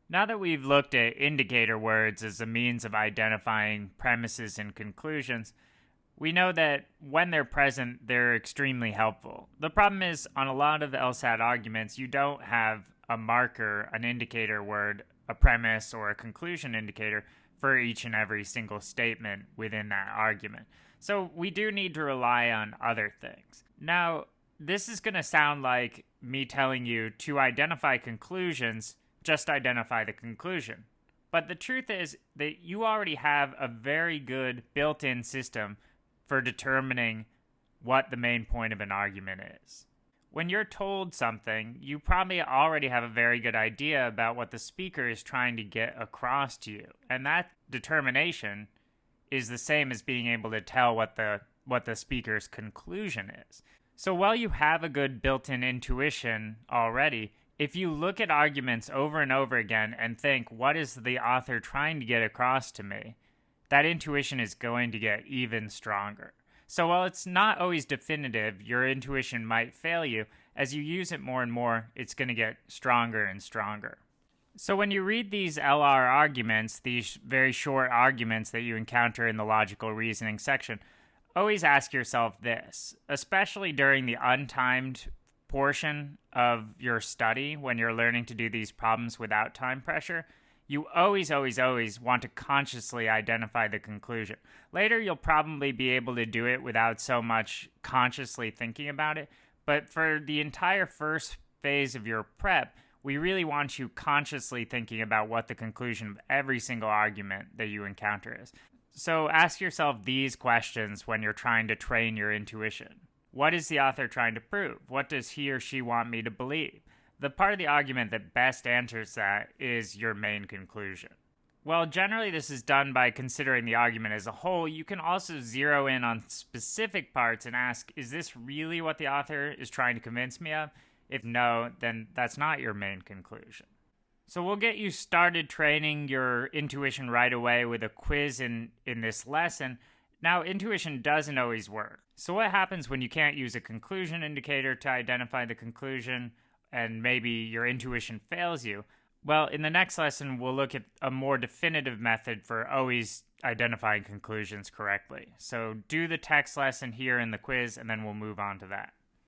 Now that we've looked at indicator words as a means of identifying premises and conclusions, we know that when they're present, they're extremely helpful. The problem is, on a lot of LSAT arguments, you don't have a marker, an indicator word, a premise, or a conclusion indicator for each and every single statement within that argument. So we do need to rely on other things. Now, this is going to sound like me telling you to identify conclusions, just identify the conclusion. But the truth is that you already have a very good built-in system for determining what the main point of an argument is. When you're told something, you probably already have a very good idea about what the speaker is trying to get across to you. And that determination is the same as being able to tell what the speaker's conclusion is. So while you have a good built-in intuition already, if you look at arguments over and over again and think, what is the author trying to get across to me? That intuition is going to get even stronger. So while it's not always definitive, your intuition might fail you. As you use it more and more, it's going to get stronger and stronger. So when you read these LR arguments, these very short arguments that you encounter in the logical reasoning section, always ask yourself this, especially during the untimed portion of your study when you're learning to do these problems without time pressure. You always want to consciously identify the conclusion. Later, you'll probably be able to do it without so much consciously thinking about it. But for the entire first phase of your prep, we really want you consciously thinking about what the conclusion of every single argument that you encounter is. So ask yourself these questions when you're trying to train your intuition. What is the author trying to prove? What does he or she want me to believe? The part of the argument that best answers that is your main conclusion. Well, generally this is done by considering the argument as a whole. You can also zero in on specific parts and ask, is this really what the author is trying to convince me of? If no, then that's not your main conclusion. So we'll get you started training your intuition right away with a quiz in this lesson. Now, intuition doesn't always work. So what happens when you can't use a conclusion indicator to identify the conclusion and maybe your intuition fails you? Well, in the next lesson, we'll look at a more definitive method for always identifying conclusions correctly. So do the text lesson here in the quiz, and then we'll move on to that.